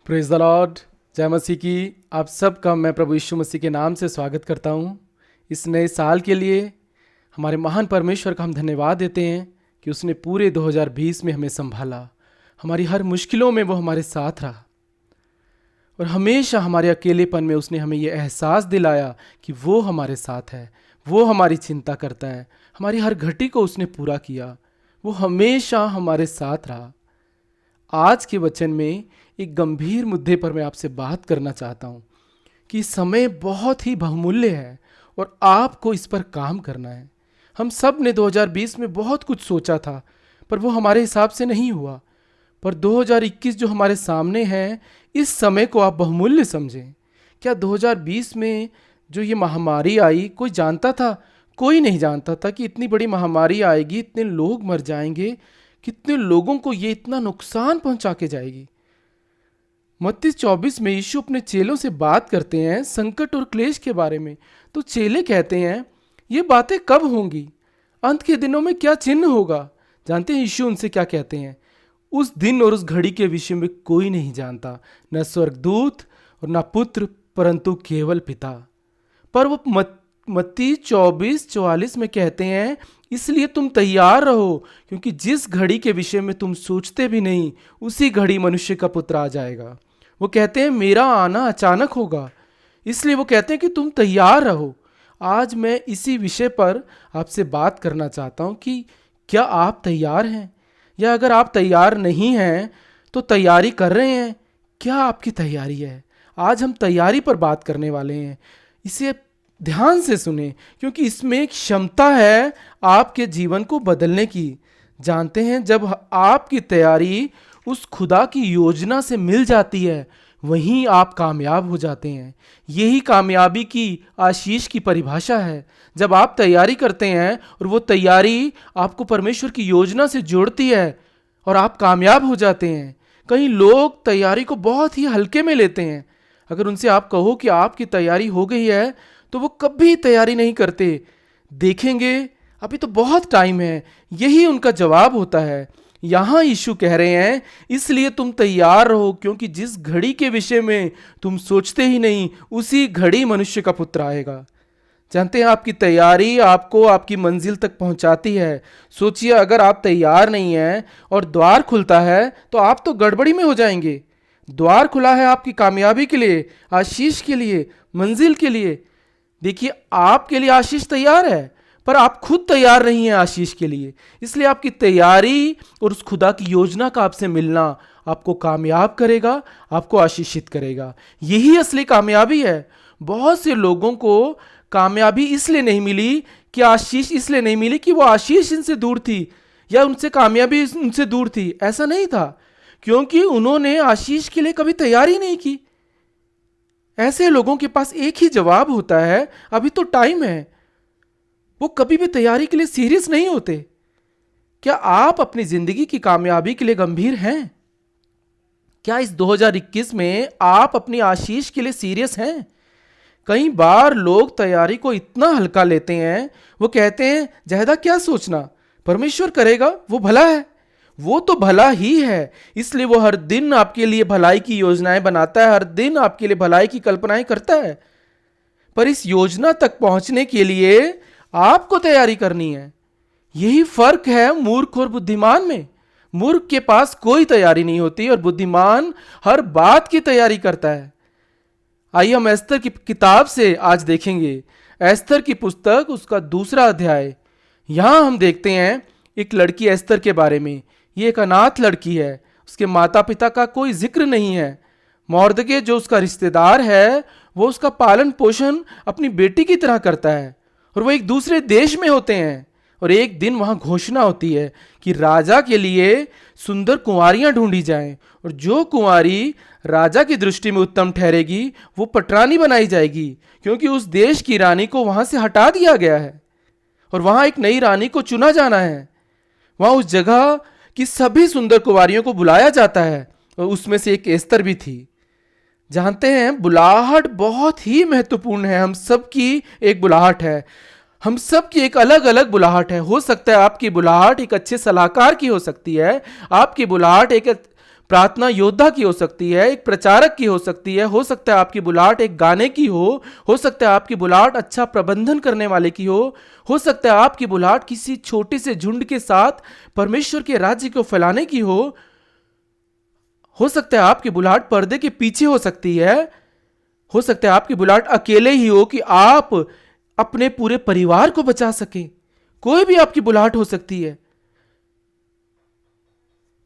Praise the Lord. जय मसीह की आप सबका मैं प्रभु यीशु मसीह के नाम से स्वागत करता हूँ। इस नए साल के लिए हमारे महान परमेश्वर का हम धन्यवाद देते हैं कि उसने पूरे 2020 में हमें संभाला। हमारी हर मुश्किलों में वो हमारे साथ रहा और हमेशा हमारे अकेलेपन में उसने हमें ये एहसास दिलाया कि वो हमारे साथ है, वो हमारी चिंता करता है। हमारी हर घटी को उसने पूरा किया, वो हमेशा हमारे साथ रहा। आज के वचन में एक गंभीर मुद्दे पर मैं आपसे बात करना चाहता हूँ कि समय बहुत ही बहुमूल्य है और आपको इस पर काम करना है। हम सब ने 2020 में बहुत कुछ सोचा था पर वो हमारे हिसाब से नहीं हुआ। पर 2021 जो हमारे सामने है, इस समय को आप बहुमूल्य समझें। क्या 2020 में जो ये महामारी आई, कोई जानता था? कोई नहीं जानता था कि इतनी बड़ी महामारी आएगी, इतने लोग मर जाएंगे, कितने लोगों को ये इतना नुकसान पहुंचा के जाएगी। मत्ती 24 में यीशु अपने चेलों से बात करते हैं संकट और क्लेश के बारे में। तो चेले कहते हैं ये बातें कब होंगी, अंत के दिनों में क्या चिन्ह होगा? जानते हैं यीशु उनसे क्या कहते हैं? उस दिन और उस घड़ी के विषय में कोई नहीं जानता, न स्वर्गदूत और न पुत्र, परंतु केवल पिता। पर वो मत्ती 24:44 में कहते हैं इसलिए तुम तैयार रहो, क्योंकि जिस घड़ी के विषय में तुम सोचते भी नहीं, उसी घड़ी मनुष्य का पुत्र आ जाएगा। वो कहते हैं मेरा आना अचानक होगा, इसलिए वो कहते हैं कि तुम तैयार रहो। आज मैं इसी विषय पर आपसे बात करना चाहता हूँ कि क्या आप तैयार हैं, या अगर आप तैयार नहीं हैं तो तैयारी कर रहे हैं। क्या आपकी तैयारी है? आज हम तैयारी पर बात करने वाले हैं। इसे ध्यान से सुने, क्योंकि इसमें एक क्षमता है आपके जीवन को बदलने की। जानते हैं, जब आपकी तैयारी उस खुदा की योजना से मिल जाती है, वहीं आप कामयाब हो जाते हैं। यही कामयाबी की आशीष की परिभाषा है। जब आप तैयारी करते हैं और वो तैयारी आपको परमेश्वर की योजना से जोड़ती है और आप कामयाब हो जाते हैं। कई लोग तैयारी को बहुत ही हल्के में लेते हैं। अगर उनसे आप कहो कि आपकी तैयारी हो गई है, तो वो कभी तैयारी नहीं करते। देखेंगे अभी तो बहुत टाइम है, यही उनका जवाब होता है। यहाँ यीशु कह रहे हैं इसलिए तुम तैयार रहो, क्योंकि जिस घड़ी के विषय में तुम सोचते ही नहीं, उसी घड़ी मनुष्य का पुत्र आएगा। जानते हैं, आपकी तैयारी आपको आपकी मंजिल तक पहुंचाती है। सोचिए, अगर आप तैयार नहीं हैं और द्वार खुलता है तो आप तो गड़बड़ी में हो जाएंगे। द्वार खुला है आपकी कामयाबी के लिए, आशीष के लिए, मंजिल के लिए। देखिए, आपके लिए आशीष तैयार है, पर आप खुद तैयार नहीं हैं आशीष के लिए। इसलिए आपकी तैयारी और उस खुदा की योजना का आपसे मिलना आपको कामयाब करेगा, आपको आशीषित करेगा। यही असली कामयाबी है। बहुत से लोगों को कामयाबी इसलिए नहीं मिली कि आशीष इसलिए नहीं मिली कि वो आशीष इनसे दूर थी या उनसे कामयाबी उनसे दूर थी। ऐसा नहीं था, क्योंकि उन्होंने आशीष के लिए कभी तैयारी नहीं की। ऐसे लोगों के पास एक ही जवाब होता है, अभी तो टाइम है। वो कभी भी तैयारी के लिए सीरियस नहीं होते। क्या आप अपनी जिंदगी की कामयाबी के लिए गंभीर हैं? क्या इस 2021 में आप अपनी आशीष के लिए सीरियस हैं? कई बार लोग तैयारी को इतना हल्का लेते हैं, वो कहते हैं ज्यादा क्या सोचना, परमेश्वर करेगा, वो भला है। वो तो भला ही है, इसलिए वो हर दिन आपके लिए भलाई की योजनाएं बनाता है, हर दिन आपके लिए भलाई की कल्पनाएं करता है। पर इस योजना तक पहुंचने के लिए आपको तैयारी करनी है। यही फर्क है मूर्ख और बुद्धिमान में। मूर्ख के पास कोई तैयारी नहीं होती और बुद्धिमान हर बात की तैयारी करता है। आइए हम एस्तर की किताब से आज देखेंगे। एस्तर की पुस्तक, उसका 2 अध्याय। यहां हम देखते हैं एक लड़की एस्तर के बारे में। ये एक अनाथ लड़की है, उसके माता पिता का कोई जिक्र नहीं है। मोर्दके जो उसका रिश्तेदार है, वो उसका पालन पोषण अपनी बेटी की तरह करता है और वो एक दूसरे देश में होते हैं। और एक दिन वहां घोषणा होती है कि राजा के लिए सुंदर कुंवारियां ढूंढी जाएं, और जो कुंवारी राजा की दृष्टि में उत्तम ठहरेगी वो पटरानी बनाई जाएगी, क्योंकि उस देश की रानी को वहां से हटा दिया गया है और वहां एक नई रानी को चुना जाना है। वहां उस जगह की सभी सुंदर कुंवारियों को बुलाया जाता है और उसमें से एक एस्तर भी थी। जानते हैं, बुलाहट बहुत ही महत्वपूर्ण है। हम सबकी एक बुलाहट है, हम सब की एक अलग अलग बुलाहट है। हो सकता है आपकी बुलाहट एक अच्छे सलाहकार की हो सकती है, आपकी बुलाहट एक प्रार्थना योद्धा की हो सकती है, एक प्रचारक की हो सकती है, हो सकता है आपकी बुलाहट एक गाने की हो सकता है आपकी बुलाहट अच्छा प्रबंधन करने वाले की हो सकता है आपकी बुलाहट किसी छोटे से झुंड के साथ परमेश्वर के राज्य को फैलाने की हो सकता है आपकी बुलाहट पर्दे के पीछे हो सकती है, हो सकता है आपकी बुलाहट अकेले ही हो कि आप अपने पूरे परिवार को बचा सके। कोई भी आपकी बुलाहट हो सकती है,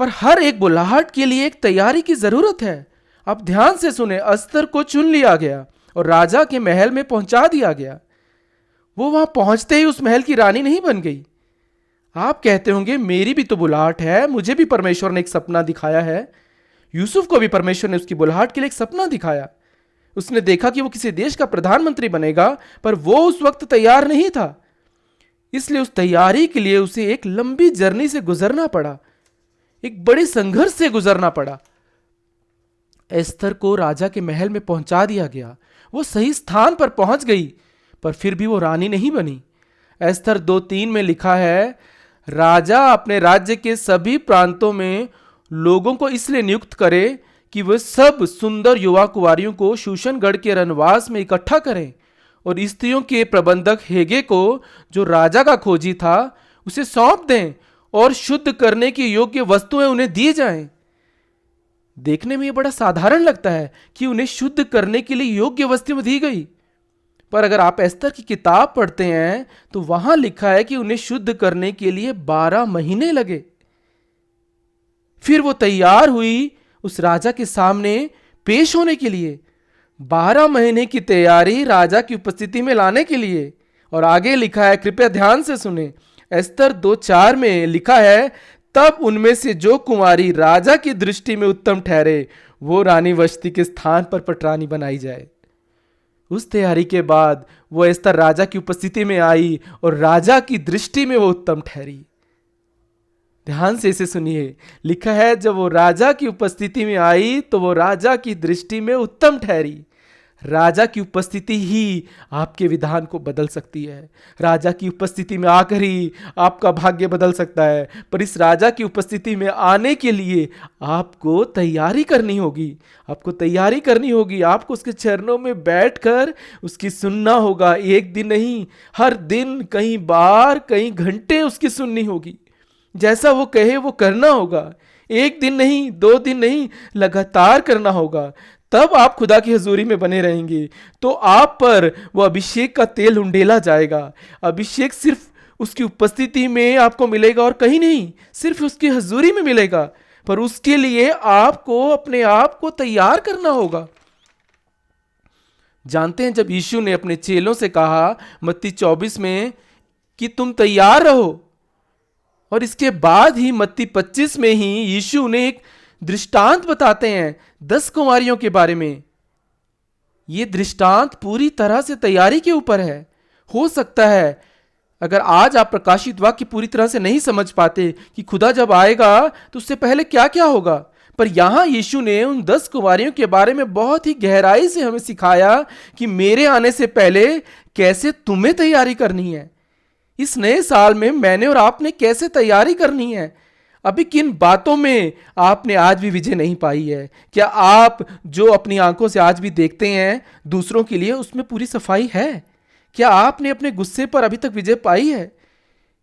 पर हर एक बुलाहट के लिए एक तैयारी की जरूरत है। आप ध्यान से सुने, अस्तर को चुन लिया गया और राजा के महल में पहुंचा दिया गया। वो वहां पहुंचते ही उस महल की रानी नहीं बन गई। आप कहते होंगे मेरी भी तो बुलाहट है, मुझे भी परमेश्वर ने एक सपना दिखाया है। यूसुफ को भी परमेश्वर ने उसकी बुलाहट के लिए एक सपना दिखाया। उसने देखा कि वो किसी देश का प्रधानमंत्री बनेगा, पर वो उस वक्त तैयार नहीं था, इसलिए उस तैयारी के लिए उसे एक लंबी जर्नी से गुजरना पड़ा, एक बड़े संघर्ष से गुजरना पड़ा। एस्थर को राजा के महल में पहुंचा दिया गया। वो सही स्थान पर पहुंच गई, पर फिर भी वो रानी नहीं बनी। एस्थर 2:3 में लिखा है, राजा अपने राज्य के सभी प्रांतों में लोगों को इसलिए नियुक्त करे कि वे सब सुंदर युवा कुंवारियों को शूशनगढ़ के रनवास में इकट्ठा करें और स्त्रियों के प्रबंधक हेगे को, जो राजा का खोजी था, उसे सौंप दें और शुद्ध करने की योग्य वस्तुएं उन्हें दी जाएं। देखने में यह बड़ा साधारण लगता है कि उन्हें शुद्ध करने के लिए योग्य वस्तुएं दी गई, पर अगर आप एस्थर की किताब पढ़ते हैं तो वहां लिखा है कि उन्हें शुद्ध करने के लिए 12 महीने लगे। फिर वो तैयार हुई उस राजा के सामने पेश होने के लिए। 12 महीने की तैयारी राजा की उपस्थिति में लाने के लिए। और आगे लिखा है, कृपया ध्यान से सुने, एस्थर 2:4 में लिखा है, तब उनमें से जो कुंवारी राजा की दृष्टि में उत्तम ठहरे वो रानी वष्टी के स्थान पर पटरानी बनाई जाए। उस तैयारी के बाद वो एस्थर राजा की उपस्थिति में आई और राजा की दृष्टि में वो उत्तम ठहरी। ध्यान से इसे सुनिए, लिखा है जब वो राजा की उपस्थिति में आई तो वो राजा की दृष्टि में उत्तम ठहरी। राजा की उपस्थिति ही आपके विधान को बदल सकती है। राजा की उपस्थिति में आकर ही आपका भाग्य बदल सकता है, पर इस राजा की उपस्थिति में आने के लिए आपको तैयारी करनी होगी। आपको तैयारी करनी होगी, आपको उसके चरणों में बैठकर उसकी सुनना होगा। एक दिन नहीं, हर दिन, कई बार, कई घंटे उसकी सुननी होगी। जैसा वो कहे वो करना होगा। एक दिन नहीं, 2 दिन नहीं, लगातार करना होगा। तब आप खुदा की हजूरी में बने रहेंगे तो आप पर वो अभिषेक का तेल उंडेला जाएगा। अभिषेक सिर्फ उसकी उपस्थिति में आपको मिलेगा और कहीं नहीं, सिर्फ उसकी हजूरी में मिलेगा, पर उसके लिए आपको अपने आप को तैयार करना होगा। जानते हैं, जब यीशु ने अपने चेलों से कहा मत्ती 24 में कि तुम तैयार रहो, और इसके बाद ही मत्ती 25 में ही यीशु उन्हें एक दृष्टांत बताते हैं 10 कुंवारियों के बारे में। यह दृष्टांत पूरी तरह से तैयारी के ऊपर है। हो सकता है अगर आज आप प्रकाशित वाक्य पूरी तरह से नहीं समझ पाते कि खुदा जब आएगा तो उससे पहले क्या क्या होगा, पर यहां यीशु ने उन 10 कुंवारियों के बारे में बहुत ही गहराई से हमें सिखाया कि मेरे आने से पहले कैसे तुम्हें तैयारी करनी है। इस नए साल में मैंने और आपने कैसे तैयारी करनी है। अभी किन बातों में आपने आज भी विजय नहीं पाई है? क्या आप जो अपनी आंखों से आज भी देखते हैं दूसरों के लिए, उसमें पूरी सफाई है? क्या आपने अपने गुस्से पर अभी तक विजय पाई है?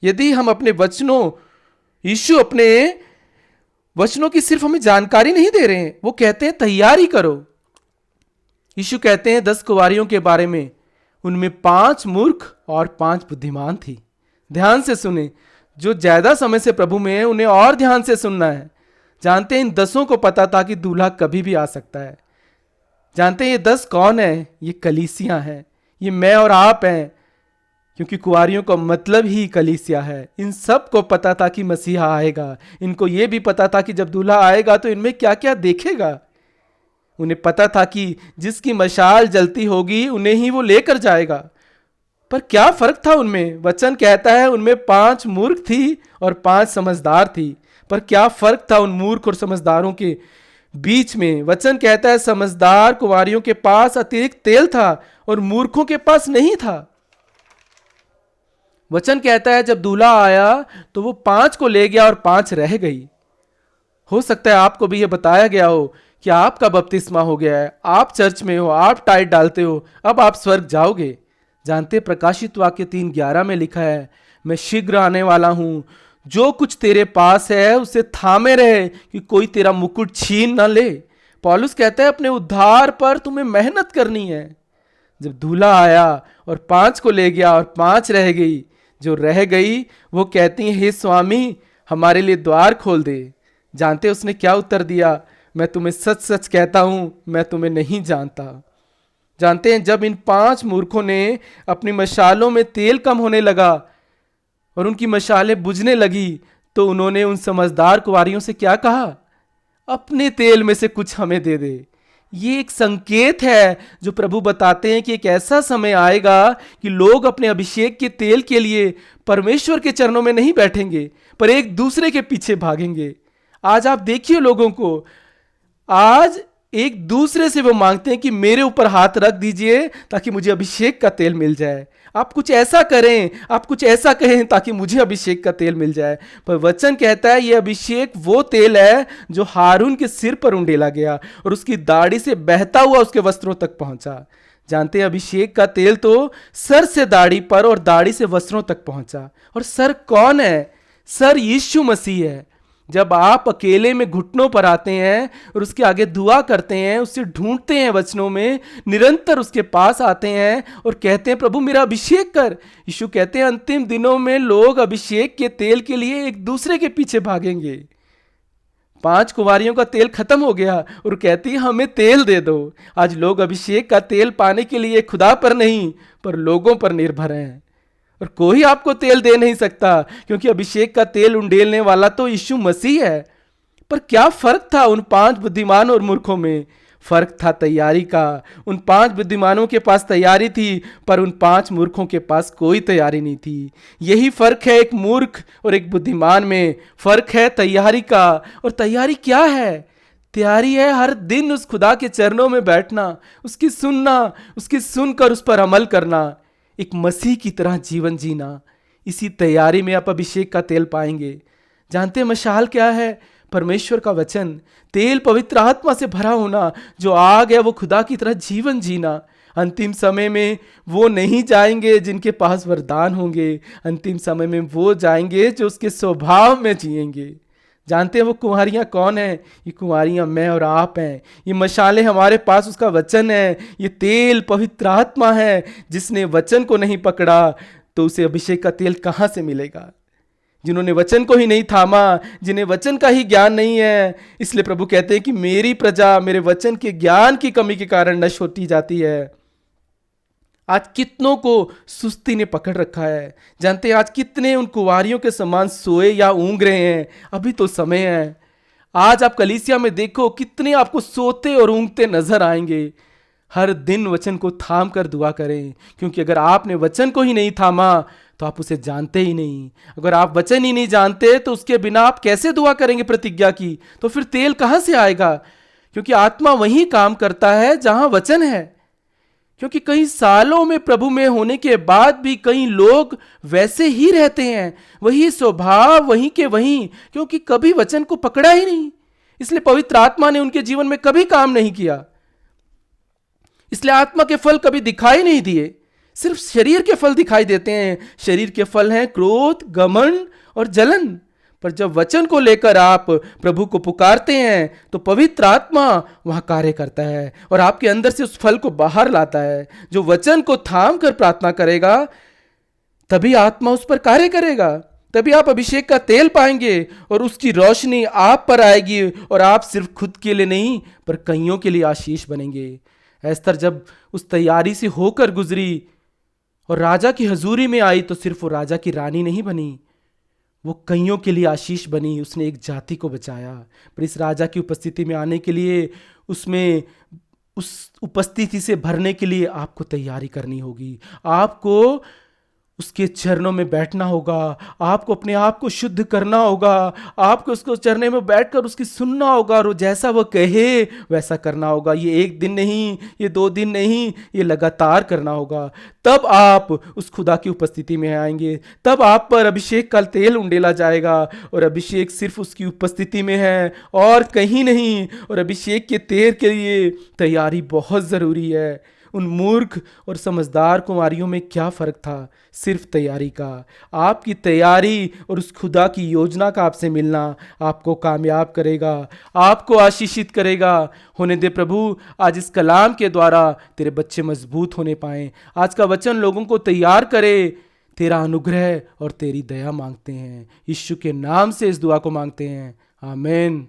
यदि हम अपने वचनों, यीशु अपने वचनों की सिर्फ हमें जानकारी नहीं दे रहे हैं, वो कहते हैं तैयारी करो। यीशु कहते हैं 10 कुंवारियों के बारे में, उनमें 5 मूर्ख और 5 बुद्धिमान थी। ध्यान से सुने, जो ज्यादा समय से प्रभु में है उन्हें और ध्यान से सुनना है। जानते हैं इन 10 को पता था कि दूल्हा कभी भी आ सकता है। जानते हैं ये 10 कौन है? ये कलीसिया है, ये मैं और आप हैं, क्योंकि कुंवारियों का मतलब ही कलीसिया है। इन सब को पता था कि मसीहा आएगा। इनको ये भी पता था कि जब दूल्हा आएगा तो इनमें क्या क्या देखेगा। उन्हें पता था कि जिसकी मशाल जलती होगी उन्हें ही वो लेकर जाएगा। पर क्या फर्क था उनमें? वचन कहता है उनमें 5 मूर्ख थी और 5 समझदार थी। पर क्या फर्क था उन मूर्ख और समझदारों के बीच में? वचन कहता है समझदार कुंवारियों के पास अतिरिक्त तेल था और मूर्खों के पास नहीं था। वचन कहता है जब दूल्हा आया तो वो 5 को ले गया और 5 रह गई। हो सकता है आपको भी ये बताया गया हो कि आपका बपतिस्मा हो गया है, आप चर्च में हो, आप टाइट डालते हो, अब आप स्वर्ग जाओगे। जानते प्रकाशित वाक्य 3:11 में लिखा है, मैं शीघ्र आने वाला हूं, जो कुछ तेरे पास है उसे थामे रहे कि कोई तेरा मुकुट छीन न ले। पौलुस कहता है अपने उद्धार पर तुम्हें मेहनत करनी है। जब दूल्हा आया और 5 को ले गया और 5 रह गई, जो रह गई वो कहती है, हे स्वामी हमारे लिए द्वार खोल दे। जानते उसने क्या उत्तर दिया, मैं तुम्हें सच सच कहता हूं, मैं तुम्हें नहीं जानता। जानते हैं जब इन 5 मूर्खों ने अपनी मशालों में तेल कम होने लगा और उनकी मशालें बुझने लगी, तो उन्होंने उन समझदार कुंवारियों से क्या कहा, अपने तेल में से कुछ हमें दे दे। ये एक संकेत है जो प्रभु बताते हैं कि एक ऐसा समय आएगा कि लोग अपने अभिषेक के तेल के लिए परमेश्वर के चरणों में नहीं बैठेंगे, पर एक दूसरे के पीछे भागेंगे। आज आप देखिए लोगों को, आज एक दूसरे से वो मांगते हैं कि मेरे ऊपर हाथ रख दीजिए ताकि मुझे अभिषेक का तेल मिल जाए। आप कुछ ऐसा करें, आप कुछ ऐसा कहें ताकि मुझे अभिषेक का तेल मिल जाए। पर वचन कहता है ये अभिषेक वो तेल है जो हारून के सिर पर उंडेला गया और उसकी दाढ़ी से बहता हुआ उसके वस्त्रों तक पहुंचा। जानते हैं अभिषेक का तेल तो सर से दाढ़ी पर और दाढ़ी से वस्त्रों तक पहुंचा। और सर कौन है? सर यीशु मसीह है। जब आप अकेले में घुटनों पर आते हैं और उसके आगे दुआ करते हैं, उससे ढूंढते हैं वचनों में, निरंतर उसके पास आते हैं और कहते हैं प्रभु मेरा अभिषेक कर। यीशु कहते हैं अंतिम दिनों में लोग अभिषेक के तेल के लिए एक दूसरे के पीछे भागेंगे। 5 कुंवारियों का तेल खत्म हो गया और कहती है हमें तेल दे दो। आज लोग अभिषेक का तेल पाने के लिए खुदा पर नहीं पर लोगों पर निर्भर हैं, और कोई आपको तेल दे नहीं सकता क्योंकि अभिषेक का तेल उंडेलने वाला तो यीशु मसीह है। पर क्या फर्क था उन 5 बुद्धिमान और मूर्खों में? फर्क था तैयारी का। उन 5 बुद्धिमानों के पास तैयारी थी पर उन 5 मूर्खों के पास कोई तैयारी नहीं थी। यही फर्क है एक मूर्ख और एक बुद्धिमान में। फर्क है तैयारी का। और तैयारी क्या है? तैयारी है हर दिन उस खुदा के चरणों में बैठना, उसकी सुनना, उसकी सुनकर उस पर अमल करना, एक मसीह की तरह जीवन जीना। इसी तैयारी में आप अभिषेक का तेल पाएंगे। जानते हैं मशाल क्या है? परमेश्वर का वचन। तेल पवित्र आत्मा से भरा होना, जो आग है वो खुदा की तरह जीवन जीना। अंतिम समय में वो नहीं जाएंगे जिनके पास वरदान होंगे, अंतिम समय में वो जाएंगे जो उसके स्वभाव में जिएंगे। जानते हैं वो कुंवारियाँ कौन है? ये कुंवारियाँ मैं और आप हैं। ये मशालें हमारे पास उसका वचन है। ये तेल पवित्र आत्मा है। जिसने वचन को नहीं पकड़ा तो उसे अभिषेक का तेल कहाँ से मिलेगा? जिन्होंने वचन को ही नहीं थामा, जिन्हें वचन का ही ज्ञान नहीं है, इसलिए प्रभु कहते हैं कि मेरी प्रजा मेरे वचन के ज्ञान की कमी के कारण नष्ट होती जाती है। आज कितनों को सुस्ती ने पकड़ रखा है। जानते हैं आज कितने उन कुंवारियों के समान सोए या ऊँग रहे हैं। अभी तो समय है। आज आप कलीसिया में देखो कितने आपको सोते और ऊँगते नजर आएंगे। हर दिन वचन को थाम कर दुआ करें, क्योंकि अगर आपने वचन को ही नहीं थामा तो आप उसे जानते ही नहीं। अगर आप वचन ही नहीं जानते तो उसके बिना आप कैसे दुआ करेंगे प्रतिज्ञा की? तो फिर तेल कहाँ से आएगा? क्योंकि आत्मा वहीं काम करता है जहां वचन है। क्योंकि कई सालों में प्रभु में होने के बाद भी कई लोग वैसे ही रहते हैं, वही स्वभाव वहीं के वहीं, क्योंकि कभी वचन को पकड़ा ही नहीं। इसलिए पवित्र आत्मा ने उनके जीवन में कभी काम नहीं किया। इसलिए आत्मा के फल कभी दिखाई नहीं दिए, सिर्फ शरीर के फल दिखाई देते हैं। शरीर के फल हैं क्रोध, घमंड और जलन। पर जब वचन को लेकर आप प्रभु को पुकारते हैं तो पवित्र आत्मा वहां कार्य करता है और आपके अंदर से उस फल को बाहर लाता है। जो वचन को थाम कर प्रार्थना करेगा तभी आत्मा उस पर कार्य करेगा, तभी आप अभिषेक का तेल पाएंगे और उसकी रोशनी आप पर आएगी और आप सिर्फ खुद के लिए नहीं पर कईयों के लिए आशीष बनेंगे। एस्तर जब उस तैयारी से होकर गुजरी और राजा की हजूरी में आई तो सिर्फ वो राजा की रानी नहीं बनी, वो कईयों के लिए आशीष बनी। उसने एक जाति को बचाया। पर इस राजा की उपस्थिति में आने के लिए, उसमें उस उपस्थिति से भरने के लिए आपको तैयारी करनी होगी। आपको उसके चरणों में बैठना होगा, आपको अपने आप को शुद्ध करना होगा, आपको उसको चरणों में बैठकर उसकी सुनना होगा और जैसा वो कहे वैसा करना होगा। ये एक दिन नहीं, ये 2 दिन नहीं, ये लगातार करना होगा। तब आप उस खुदा की उपस्थिति में आएंगे, तब आप पर अभिषेक का तेल उंडेला जाएगा। और अभिषेक सिर्फ उसकी उपस्थिति में है और कहीं नहीं। और अभिषेक के तेल के लिए तैयारी बहुत ज़रूरी है। उन मूर्ख और समझदार कुमारियों में क्या फ़र्क था? सिर्फ तैयारी का। आपकी तैयारी और उस खुदा की योजना का आपसे मिलना आपको कामयाब करेगा, आपको आशीषित करेगा। होने दे प्रभु, आज इस कलाम के द्वारा तेरे बच्चे मजबूत होने पाएं। आज का वचन लोगों को तैयार करे। तेरा अनुग्रह और तेरी दया मांगते हैं, यीशु के नाम से इस दुआ को मांगते हैं, आमीन।